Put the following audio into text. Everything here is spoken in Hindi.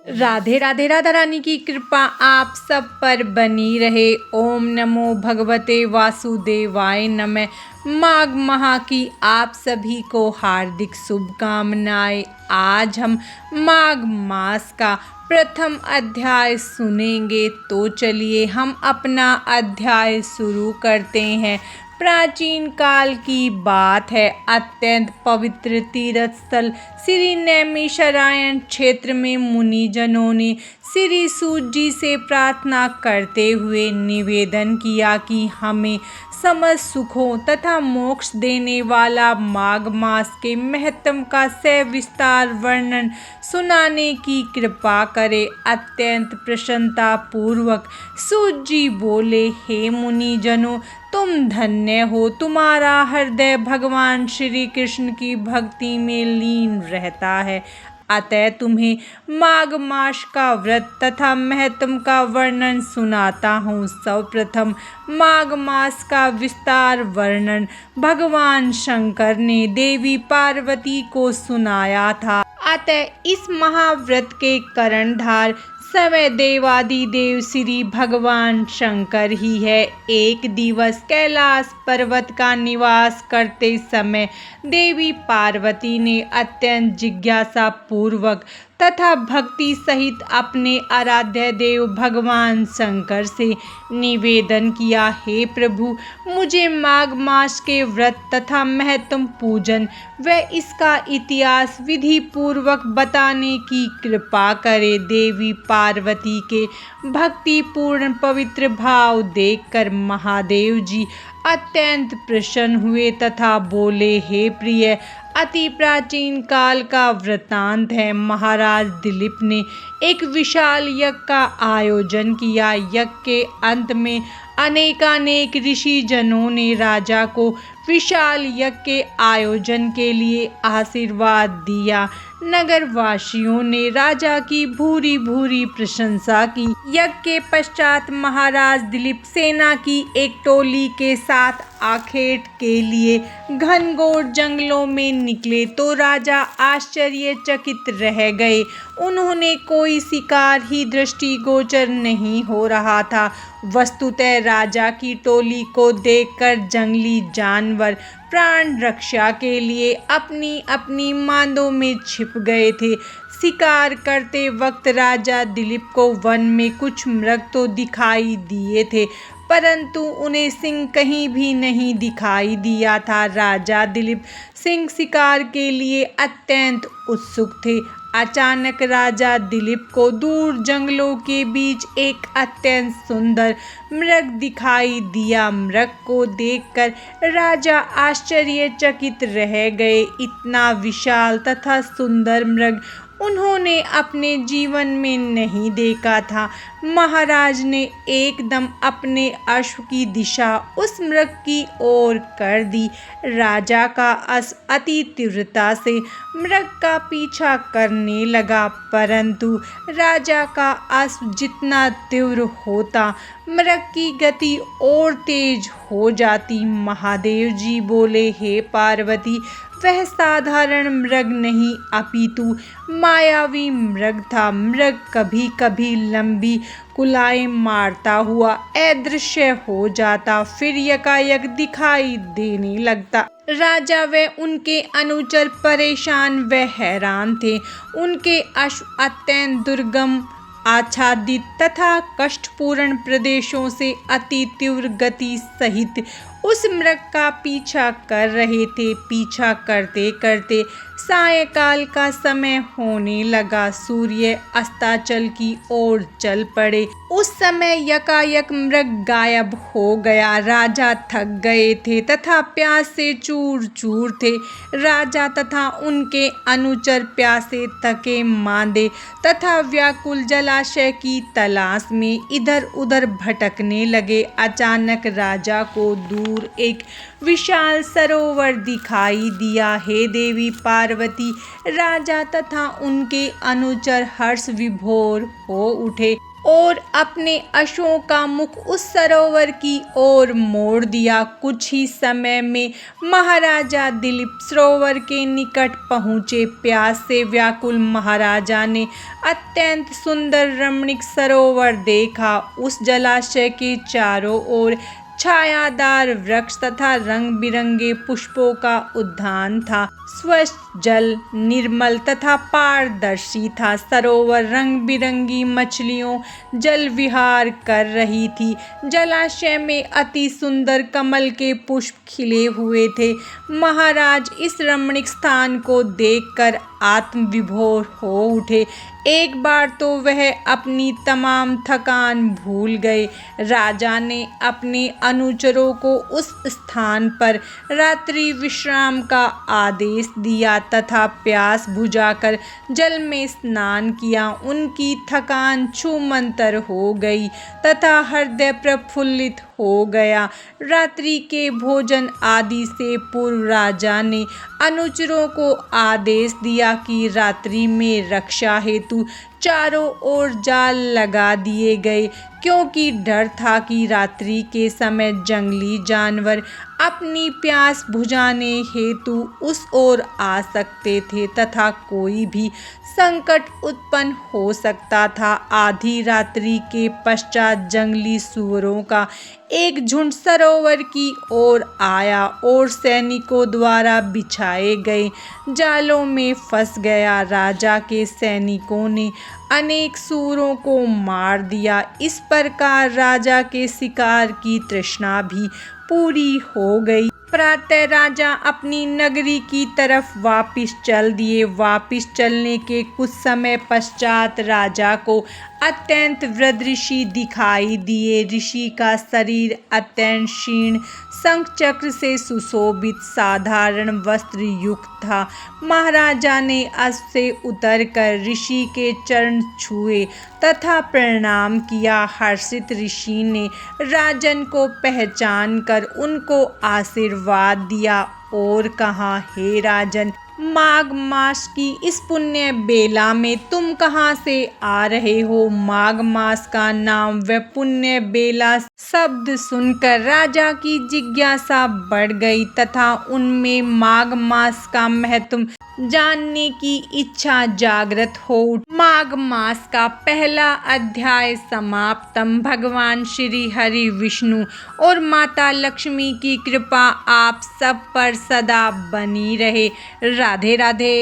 राधे राधे। राधा रानी की कृपा आप सब पर बनी रहे। ओम नमो भगवते वासुदेवाय नमः। माघ माह की आप सभी को हार्दिक शुभकामनाएं। आज हम माघ मास का प्रथम अध्याय सुनेंगे, तो चलिए हम अपना अध्याय शुरू करते हैं। प्राचीन काल की बात है। अत्यंत पवित्र तीर्थ स्थल श्री नैमिषारण्य क्षेत्र में मुनिजनों ने श्री सूत जी से प्रार्थना करते हुए निवेदन किया कि हमें समस्त सुखों तथा मोक्ष देने वाला माघ मास के महत्व का सविस्तार वर्णन सुनाने की कृपा करे। अत्यंत प्रसन्नता पूर्वक सूत जी बोले, हे मुनिजनों, तुम धन्य हो। तुम्हारा हृदय भगवान श्री कृष्ण की भक्ति में लीन रहता है, अतः तुम्हें माघ मास का व्रत तथा महत्व का वर्णन सुनाता हूँ। सर्वप्रथम माघ मास का विस्तार वर्णन भगवान शंकर ने देवी पार्वती को सुनाया था, अतः इस महाव्रत के कर्णधार समय देवादिदेव श्री भगवान शंकर ही है। एक दिवस कैलाश पर्वत का निवास करते समय देवी पार्वती ने अत्यंत जिज्ञासा पूर्वक तथा भक्ति सहित अपने आराध्य देव भगवान शंकर से निवेदन किया, हे प्रभु, मुझे माघ मास के व्रत तथा महत्व पूजन व इसका इतिहास विधि पूर्वक बताने की कृपा करे। देवी पार्वती के भक्तिपूर्ण पवित्र भाव देखकर महादेव जी अत्यंत प्रसन्न हुए तथा बोले, हे प्रिय, अति प्राचीन काल का वृतांत है। महाराज दिलीप ने एक विशाल यज्ञ का आयोजन किया। यज्ञ के अंत में अनेकानेक ऋषि जनों ने राजा को विशाल यज्ञ के आयोजन के लिए आशीर्वाद दिया। नगर वासियों ने राजा की भूरी भूरी प्रशंसा की। यज्ञ के पश्चात महाराज दिलीप सेना की एक टोली के साथ आखेट के लिए घनघोर जंगलों में निकले तो राजा आश्चर्यचकित रह गए। उन्होंने कोई शिकार ही दृष्टिगोचर नहीं हो रहा था। वस्तुतः राजा की टोली को देखकर जंगली जानवर प्राण रक्षा के लिए अपनी अपनी मांदों में छिप गए थे। शिकार करते वक्त राजा दिलीप को वन में कुछ मृग तो दिखाई दिए थे, परंतु उन्हें सिंह कहीं भी नहीं दिखाई दिया था। राजा दिलीप सिंह शिकार के लिए अत्यंत उत्सुक थे। अचानक राजा दिलीप को दूर जंगलों के बीच एक अत्यंत सुंदर मृग दिखाई दिया। मृग को देखकर राजा आश्चर्यचकित रह गए। इतना विशाल तथा सुंदर मृग उन्होंने अपने जीवन में नहीं देखा था। महाराज ने एकदम अपने अश्व की दिशा उस मृग की ओर कर दी। राजा का अश्व अति तीव्रता से मृग का पीछा करने लगा, परंतु राजा का अश्व जितना तीव्र होता मृग की गति और तेज हो जाती। महादेव जी बोले, हे पार्वती, वह साधारण मृग नहीं अपितु मायावी मृग था। मृग कभी कभी लंबी कुलाएं मारता हुआ अदृश्य हो जाता, फिर यकायक दिखाई देने लगता। राजा व उनके अनुचर परेशान व हैरान थे। उनके अश्व अत्यंत दुर्गम, आच्छादित तथा कष्टपूर्ण प्रदेशों से अति तीव्र गति सहित उस मृग का पीछा कर रहे थे। पीछा करते करते सायंकाल का समय होने लगा। सूर्य अस्ताचल की ओर चल पड़े। उस समय यकायक मृग गायब हो गया। राजा थक गए थे तथा प्यास से चूर चूर थे। राजा तथा उनके अनुचर प्यासे, थके मांदे तथा व्याकुल जलाशय की तलाश में इधर उधर भटकने लगे। अचानक राजा को दूर एक विशाल सरोवर दिखाई दिया। हे देवी पार्वती, राजा तथा उनके अनुचर हर्ष विभोर हो उठे और अपने अश्वों का मुख उस सरोवर की ओर मोड़ दिया। कुछ ही समय में महाराजा दिलीप सरोवर के निकट पहुँचे। प्यास से व्याकुल महाराजा ने अत्यंत सुंदर रमणीक सरोवर देखा। उस जलाशय के चारों ओर छायादार वृक्ष तथा रंग बिरंगे पुष्पों का उद्यान था। स्वच्छ जल निर्मल तथा पारदर्शी था। सरोवर रंग बिरंगी मछलियों जल विहार कर रही थी। जलाशय में अति सुंदर कमल के पुष्प खिले हुए थे। महाराज इस रमणीक स्थान को देखकर आत्मविभोर हो उठे। एक बार तो वह अपनी तमाम थकान भूल गए। राजा ने अपने अनुचरों को उस स्थान पर रात्रि विश्राम का आदेश दिया तथा प्यास बुझाकर जल में स्नान किया। उनकी थकान छूमंतर हो गई तथा हृदय प्रफुल्लित हो गया। रात्रि के भोजन आदि से पूर्व राजा ने अनुचरों को आदेश दिया कि रात्रि में रक्षा हेतु चारों ओर जाल लगा दिए गए, क्योंकि डर था कि रात्रि के समय जंगली जानवर अपनी प्यास बुझाने हेतु उस ओर आ सकते थे तथा कोई भी संकट उत्पन्न हो सकता था। आधी रात्रि के पश्चात जंगली सूअरों का एक झुंड सरोवर की ओर आया और सैनिकों द्वारा बिछाए गए जालों में फंस गया। राजा के सैनिकों ने अनेक सूअरों को मार दिया। इस प्रकार राजा के शिकार की तृष्णा भी पूरी हो गई। प्रातः राजा अपनी नगरी की तरफ वापिस चल दिए। वापिस चलने के कुछ समय पश्चात राजा को अत्यंत वृद्ध ऋषि दिखाई दिए। ऋषि का शरीर अत्यंत क्षीण, शंख चक्र से सुशोभित साधारण वस्त्र युक्त था। महाराजा ने अश्व से उतरकर ऋषि के चरण छुए तथा प्रणाम किया। हर्षित ऋषि ने राजन को पहचान कर उनको आशीर्वाद दिया और कहा, हे राजन, माघ मास की इस पुण्य बेला में तुम कहाँ से आ रहे हो? माघ मास का नाम व पुण्य बेला शब्द सुनकर राजा की जिज्ञासा बढ़ गई तथा उनमें माघ मास का महत्व जानने की इच्छा जागृत हो उठी। माघ मास का पहला अध्याय समाप्तम। भगवान श्री हरि विष्णु और माता लक्ष्मी की कृपा आप सब पर सदा बनी रहे। राधे राधे।